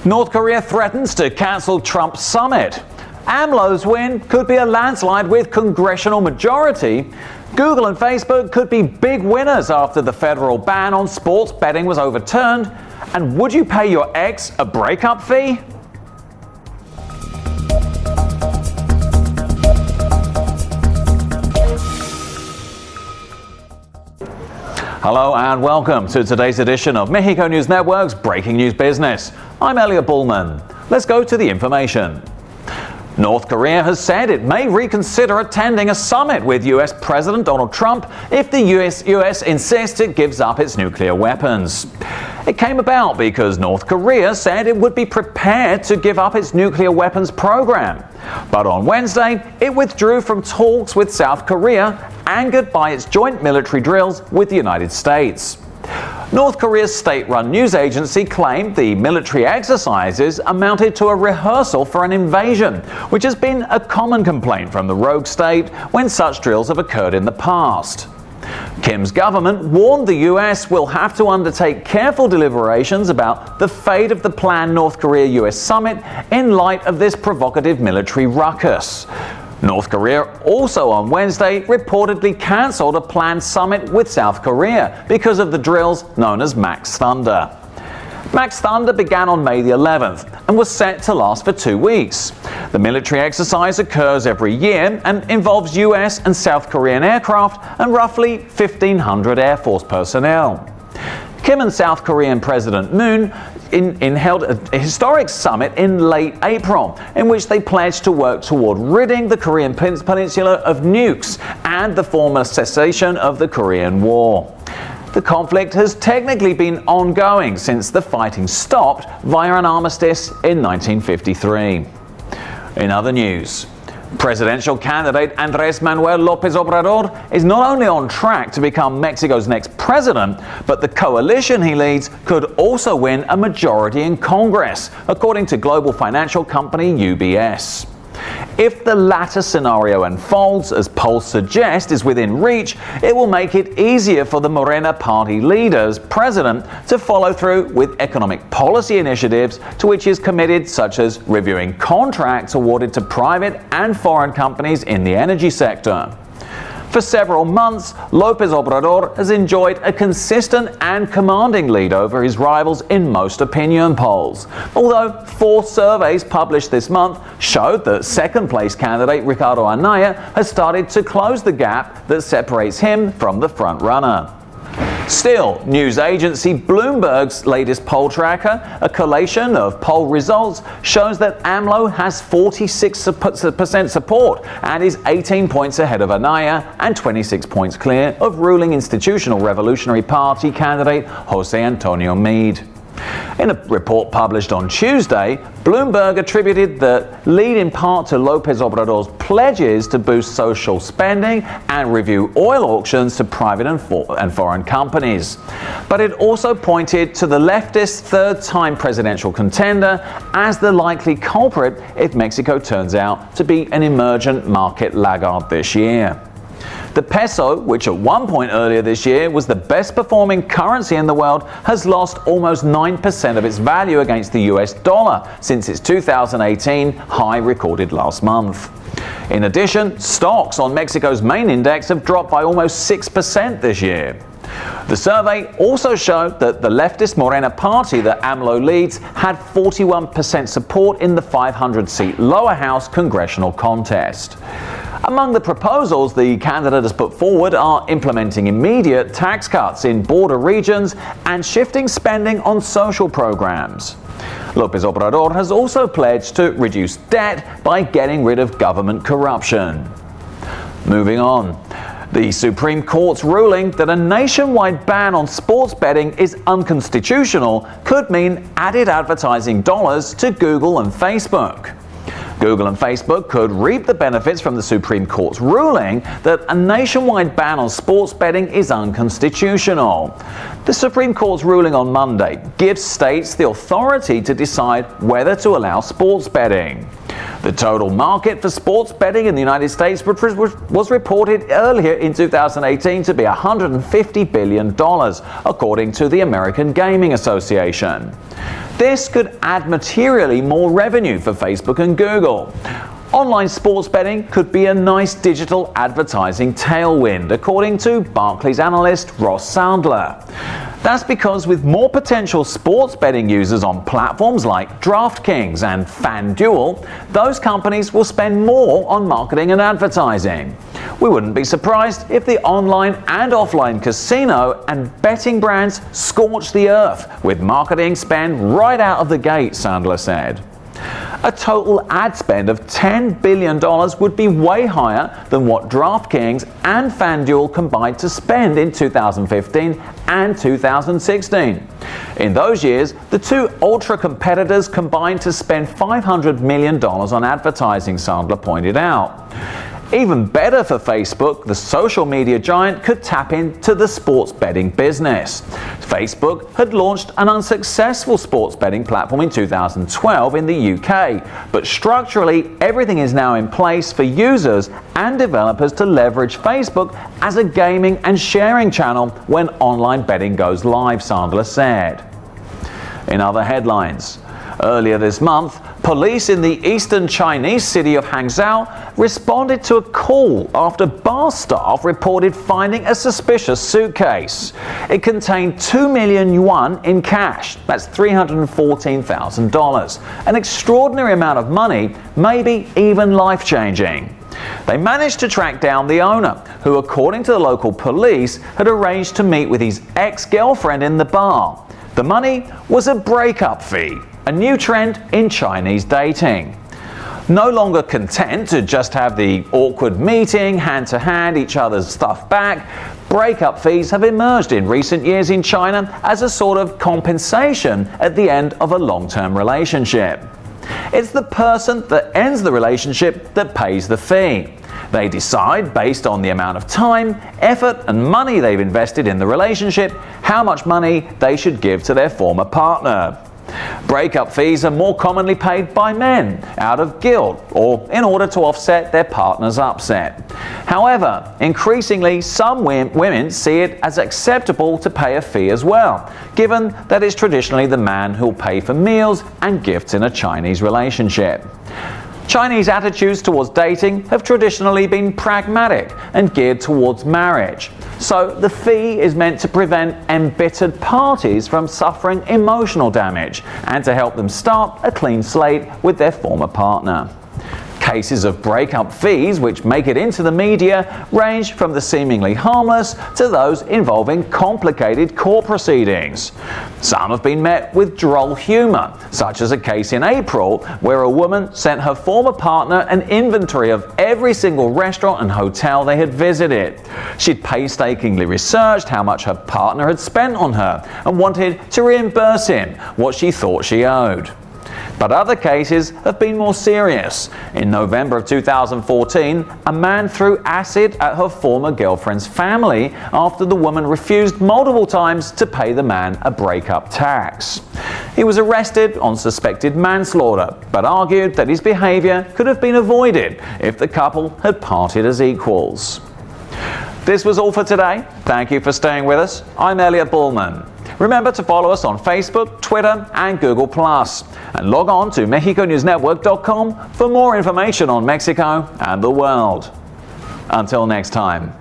North Korea threatens to cancel Trump summit. AMLO's win could be a landslide with congressional majority. Google and Facebook could be big winners after the federal ban on sports betting was overturned. And would you pay your ex a breakup fee? Hello and welcome to today's edition of Mexico News Network's Breaking News Business. I'm Elliot Bullman. Let's go to the information. North Korea has said it may reconsider attending a summit with US President Donald Trump if the US insists it gives up its nuclear weapons. It came about because North Korea said it would be prepared to give up its nuclear weapons program. But on Wednesday, it withdrew from talks with South Korea, angered by its joint military drills with the United States. North Korea's state-run news agency claimed the military exercises amounted to a rehearsal for an invasion, which has been a common complaint from the rogue state when such drills have occurred in the past. Kim's government warned the US will have to undertake careful deliberations about the fate of the planned North Korea-US summit in light of this provocative military ruckus. North Korea also on Wednesday reportedly cancelled a planned summit with South Korea because of the drills known as Max Thunder. Max Thunder began on May the 11th and was set to last for 2 weeks. The military exercise occurs every year and involves US and South Korean aircraft and roughly 1,500 Air Force personnel. Kim and South Korean President Moon held a historic summit in late April, in which they pledged to work toward ridding the Korean Peninsula of nukes and the formal cessation of the Korean War. The conflict has technically been ongoing since the fighting stopped via an armistice in 1953. In other news, presidential candidate Andrés Manuel López Obrador is not only on track to become Mexico's next president, but the coalition he leads could also win a majority in Congress, according to global financial company UBS. If the latter scenario unfolds, as polls suggest is within reach, it will make it easier for the Morena party leader's president to follow through with economic policy initiatives to which he is committed, such as reviewing contracts awarded to private and foreign companies in the energy sector. For several months, López Obrador has enjoyed a consistent and commanding lead over his rivals in most opinion polls, although 4 surveys published this month showed that second-place candidate Ricardo Anaya has started to close the gap that separates him from the front-runner. Still, news agency Bloomberg's latest poll tracker, a collation of poll results, shows that AMLO has 46% support and is 18 points ahead of Anaya and 26 points clear of ruling Institutional Revolutionary Party candidate Jose Antonio Meade. In a report published on Tuesday, Bloomberg attributed the lead in part to López Obrador's pledges to boost social spending and review oil auctions to private and foreign companies. But it also pointed to the leftist third-time presidential contender as the likely culprit if Mexico turns out to be an emergent market laggard this year. The peso, which at one point earlier this year was the best performing currency in the world, has lost almost 9% of its value against the US dollar since its 2018 high recorded last month. In addition, stocks on Mexico's main index have dropped by almost 6% this year. The survey also showed that the leftist Morena party that AMLO leads had 41% support in the 500-seat lower house congressional contest. Among the proposals the candidate has put forward are implementing immediate tax cuts in border regions and shifting spending on social programs. López Obrador has also pledged to reduce debt by getting rid of government corruption. Moving on. The Supreme Court's ruling that a nationwide ban on sports betting is unconstitutional could mean added advertising dollars to Google and Facebook. Google and Facebook could reap the benefits from the Supreme Court's ruling that a nationwide ban on sports betting is unconstitutional. The Supreme Court's ruling on Monday gives states the authority to decide whether to allow sports betting. The total market for sports betting in the United States was reported earlier in 2018 to be $150 billion, according to the American Gaming Association. This could add materially more revenue for Facebook and Google. Online sports betting could be a nice digital advertising tailwind, according to Barclays analyst Ross Sandler. That's because with more potential sports betting users on platforms like DraftKings and FanDuel, those companies will spend more on marketing and advertising. We wouldn't be surprised if the online and offline casino and betting brands scorch the earth with marketing spend right out of the gate, Sandler said. A total ad spend of $10 billion would be way higher than what DraftKings and FanDuel combined to spend in 2015 and 2016. In those years, the two ultra competitors combined to spend $500 million on advertising, Sandler pointed out. Even better for Facebook, the social media giant could tap into the sports betting business. Facebook had launched an unsuccessful sports betting platform in 2012 in the UK, but structurally everything is now in place for users and developers to leverage Facebook as a gaming and sharing channel when online betting goes live, Sandler said. In other headlines, earlier this month, police in the eastern Chinese city of Hangzhou responded to a call after bar staff reported finding a suspicious suitcase. It contained 2 million yuan in cash, that's $314,000, an extraordinary amount of money, maybe even life-changing. They managed to track down the owner, who according to the local police had arranged to meet with his ex-girlfriend in the bar. The money was a breakup fee, a new trend in Chinese dating. No longer content to just have the awkward meeting, hand to hand, each other's stuff back, breakup fees have emerged in recent years in China as a sort of compensation at the end of a long-term relationship. It's the person that ends the relationship that pays the fee. They decide, based on the amount of time, effort, and money they've invested in the relationship, how much money they should give to their former partner. Breakup fees are more commonly paid by men out of guilt or in order to offset their partner's upset. However, increasingly some women see it as acceptable to pay a fee as well, given that it's traditionally the man who'll pay for meals and gifts in a Chinese relationship. Chinese attitudes towards dating have traditionally been pragmatic and geared towards marriage. So the fee is meant to prevent embittered parties from suffering emotional damage and to help them start a clean slate with their former partner. Cases of breakup fees which make it into the media range from the seemingly harmless to those involving complicated court proceedings. Some have been met with droll humor, such as a case in April where a woman sent her former partner an inventory of every single restaurant and hotel they had visited. She'd painstakingly researched how much her partner had spent on her and wanted to reimburse him what she thought she owed. But other cases have been more serious. In November of 2014, a man threw acid at her former girlfriend's family after the woman refused multiple times to pay the man a breakup tax. He was arrested on suspected manslaughter, but argued that his behavior could have been avoided if the couple had parted as equals. This was all for today. Thank you for staying with us. I'm Elliot Bullman. Remember to follow us on Facebook, Twitter, and Google+. And log on to MexicoNewsNetwork.com for more information on Mexico and the world. Until next time.